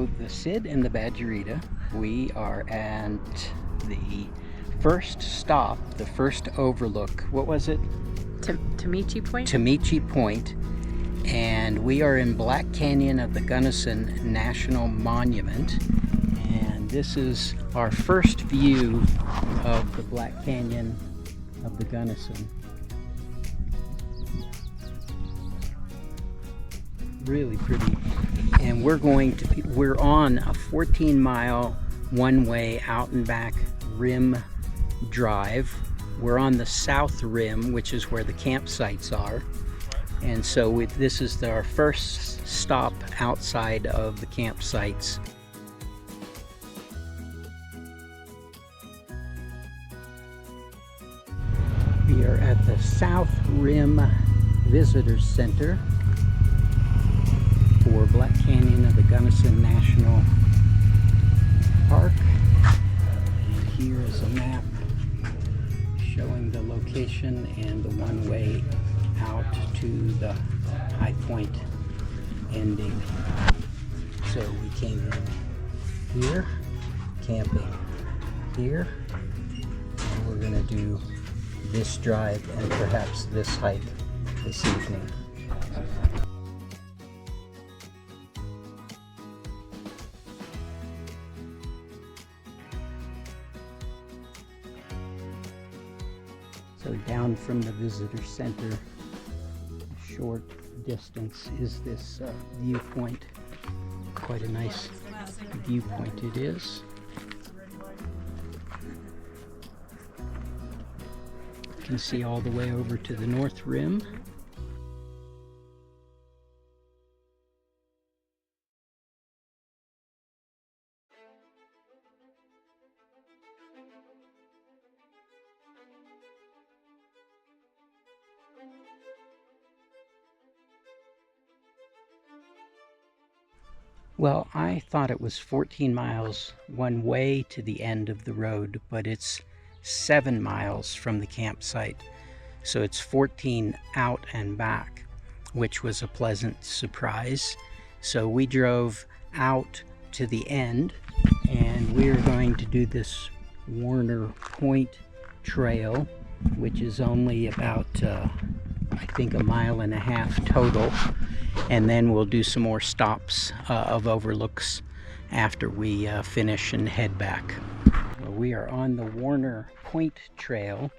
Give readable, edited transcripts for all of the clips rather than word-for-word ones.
The Cid and the Badgerita, we are at the first stop, the first overlook. What was it? Tamichi Point? Tamichi Point. And we are in Black Canyon of the Gunnison National Monument. And this is our first view of the Black Canyon of the Gunnison. Really pretty. And we're on a 14-mile one-way out and back rim drive. We're on the south rim, which is where the campsites are. And so this is our first stop outside of the campsites. We are at the South Rim Visitor Center for Black Canyon of the Gunnison National Park. And here is a map showing the location and the one-way out to the high point ending. So we came in here, camping here, and we're going to do this drive and perhaps this hike this evening. So down from the visitor center, a short distance, is this viewpoint. Quite a nice viewpoint it is. You can see all the way over to the north rim. Well, I thought it was 14 miles one way to the end of the road, but it's 7 miles from the campsite. So it's 14 out and back, which was a pleasant surprise. So we drove out to the end, and we're going to do this Warner Point Trail, which is only about, I think, 1.5 miles total. And then we'll do some more stops of overlooks after we finish and head back. Well, we are on the Warner Point Trail,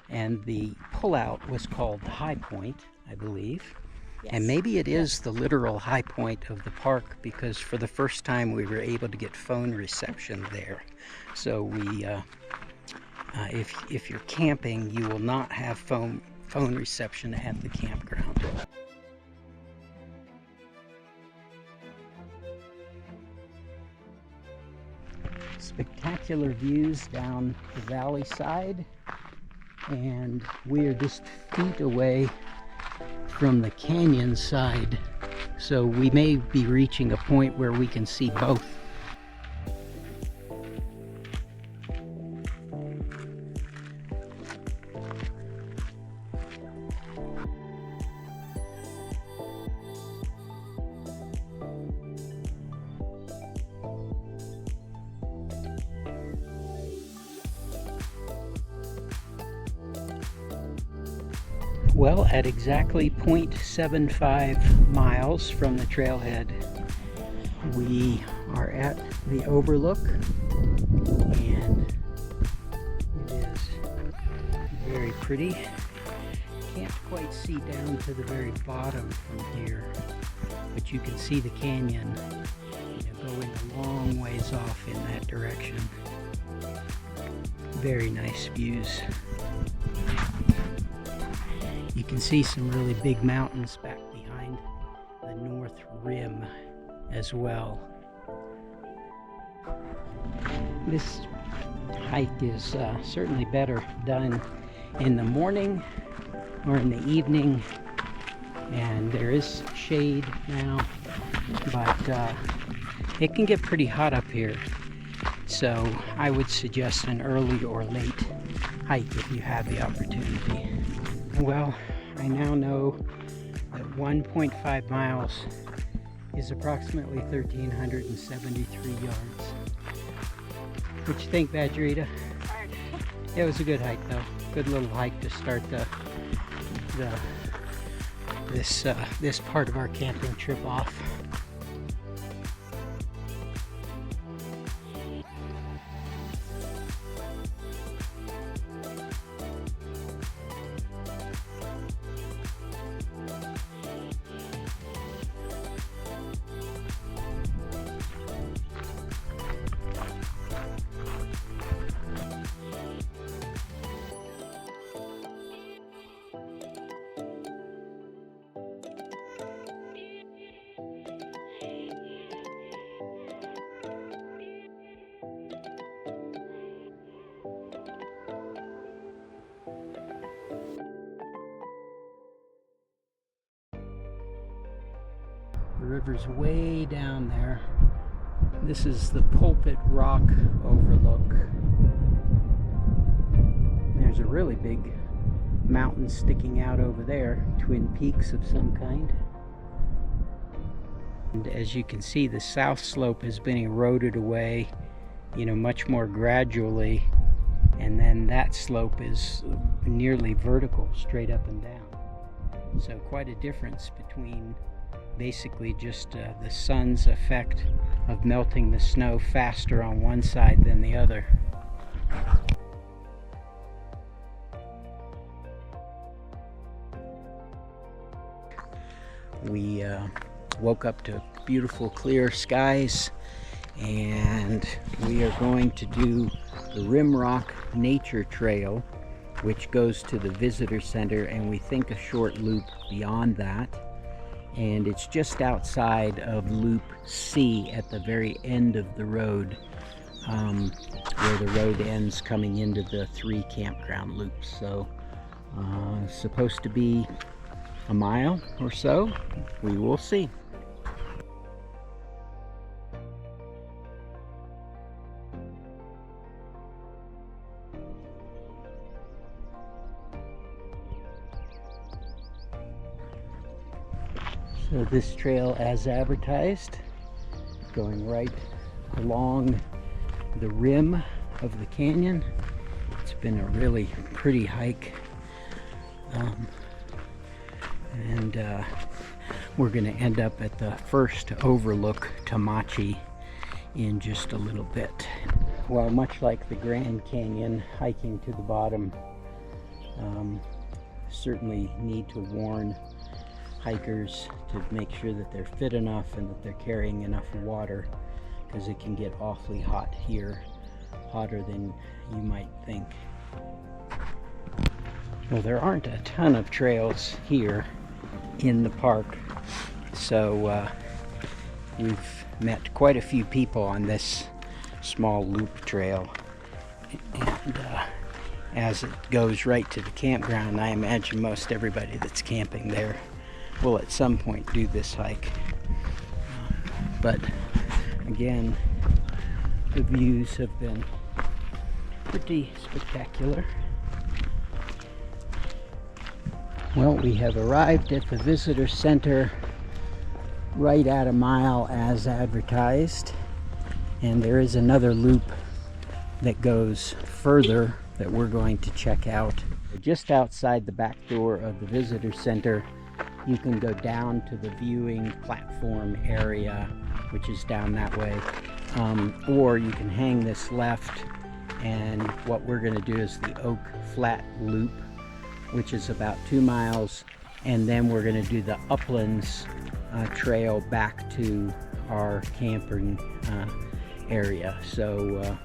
and the pullout was called the High Point, I believe. Yes. And maybe it is the literal high point of the park, because for the first time we were able to get phone reception there. So we, if you're camping, you will not have phone reception at the campground. Spectacular views down the valley side, and we are just feet away from the canyon side, so we may be reaching a point where we can see both. Well, at exactly 0.75 miles from the trailhead, we are at the Overlook, and it is very pretty. Can't quite see down to the very bottom from here, but you can see the canyon, going a long ways off in that direction. Very nice views. You can see some really big mountains back behind the north rim as well. This hike is certainly better done in the morning or in the evening, and there is shade now, but it can get pretty hot up here, so I would suggest an early or late hike if you have the opportunity. Well, I now know that 1.5 miles is approximately 1,373 yards. What you think, Badgerita? It was a good hike, though. Good little hike to start this part of our camping trip off. The river's way down there. This is the Pulpit Rock Overlook. There's a really big mountain sticking out over there, Twin Peaks of some kind. And as you can see, the south slope has been eroded away, much more gradually, and then that slope is nearly vertical, straight up and down. So quite a difference between basically just the sun's effect of melting the snow faster on one side than the other. We woke up to beautiful clear skies, and we are going to do the Rimrock Nature Trail, which goes to the visitor center, and we think a short loop beyond that. And it's just outside of Loop C at the very end of the road, where the road ends coming into the 3 campground loops. So supposed to be a mile or so. We will see. So this trail, as advertised, going right along the rim of the canyon. It's been a really pretty hike, and we're going to end up at the first overlook, Tamachi, in just a little bit. Well, much like the Grand Canyon, hiking to the bottom, certainly need to warn hikers to make sure that they're fit enough and that they're carrying enough water, because it can get awfully hot here, hotter than you might think. Well, there aren't a ton of trails here in the park, so we've met quite a few people on this small loop trail, and as it goes right to the campground, I imagine most everybody that's camping there will at some point do this hike. But again, the views have been pretty spectacular. Well, we have arrived at the visitor center right at a mile as advertised, and there is another loop that goes further that we're going to check out. Just outside the back door of the visitor center, you can go down to the viewing platform area, which is down that way, or you can hang this left, and what we're going to do is the Oak Flat Loop, which is about 2 miles, and then we're going to do the Uplands trail back to our camping area. So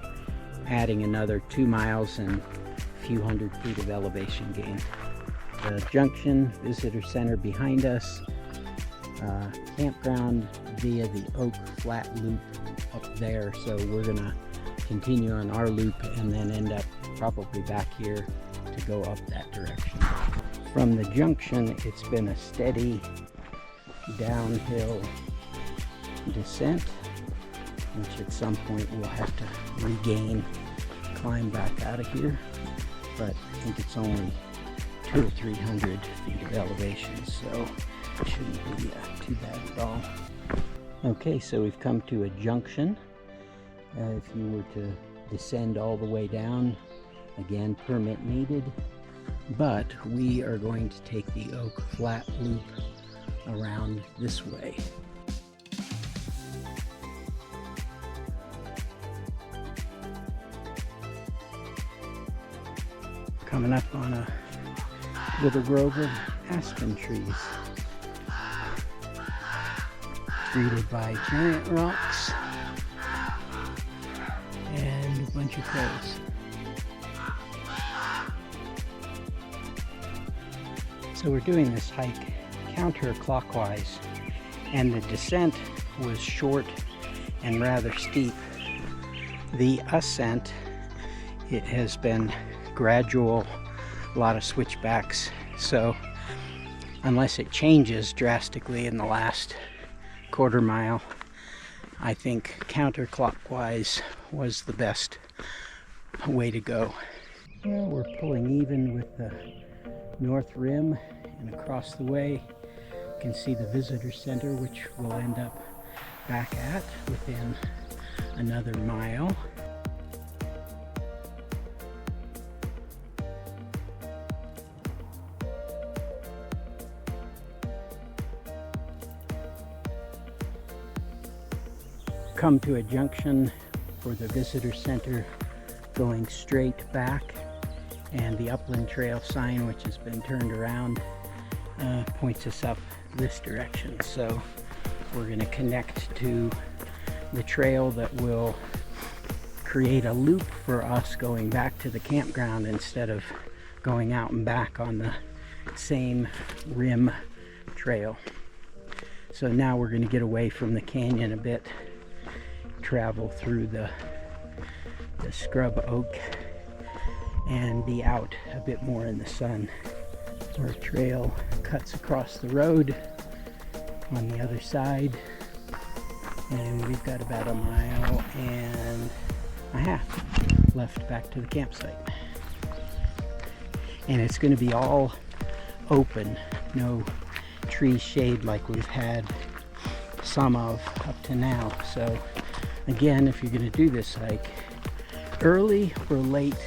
adding another 2 miles and a few hundred feet of elevation gain. The junction visitor center behind us, campground via the Oak Flat Loop up there. So we're gonna continue on our loop and then end up probably back here to go up that direction. From the junction, it's been a steady downhill descent, which at some point we'll have to regain, climb back out of here, but I think it's only 200 or 300 feet of elevation, so it shouldn't be too bad at all. Okay, so we've come to a junction. If you were to descend all the way down, again, permit needed, but we are going to take the Oak Flat Loop around this way. Coming up on a little grove of aspen trees, greeted by giant rocks and a bunch of crows. So we're doing this hike counterclockwise, and the descent was short and rather steep. The ascent, it has been gradual, a lot of switchbacks, so unless it changes drastically in the last quarter mile, I think counterclockwise was the best way to go. Well, we're pulling even with the north rim, and across the way you can see the visitor center, which we'll end up back at within another mile. Come to a junction for the visitor center, going straight back, and the upland trail sign, which has been turned around, points us up this direction. So we're going to connect to the trail that will create a loop for us going back to the campground instead of going out and back on the same rim trail. So now we're going to get away from the canyon a bit, travel through the scrub oak, and be out a bit more in the sun. Our trail cuts across the road on the other side, and we've got about 1.5 miles left back to the campsite. And it's going to be all open, no tree shade like we've had some of up to now. So again, if you're going to do this hike, early or late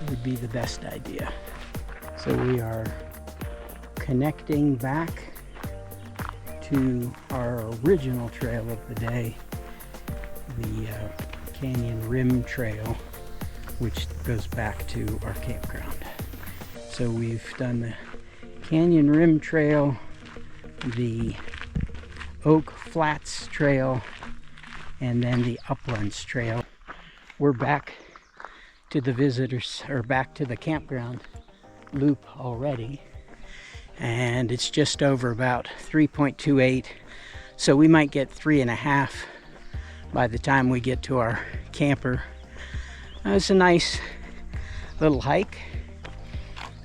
would be the best idea. So we are connecting back to our original trail of the day, the Canyon Rim Trail, which goes back to our campground. So we've done the Canyon Rim Trail, the Oak Flats Trail, and then the Uplands Trail. We're back to the visitors, or back to the campground loop already, and it's just over about 3.28, so we might get 3.5 by the time we get to our camper. It's a nice little hike,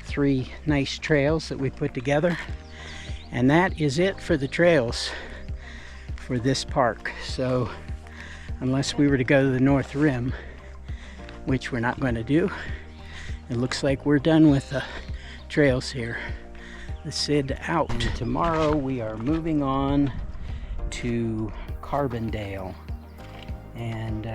3 nice trails that we put together, and that is it for the trails for this park. So unless we were to go to the North Rim, which we're not going to do, it looks like we're done with the trails here. The Sid out. And tomorrow we are moving on to Carbondale, and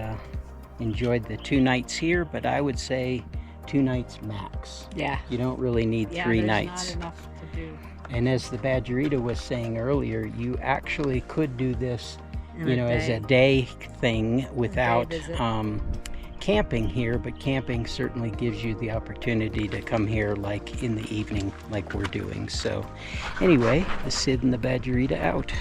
enjoyed the 2 nights here, but I would say 2 nights max. Yeah. You don't really need 3 nights. Not enough to do. And as the Badgerita was saying earlier, you actually could do this, as a day thing without camping here, but camping certainly gives you the opportunity to come here like in the evening like we're doing. So anyway, the Sid and the Badgerita out.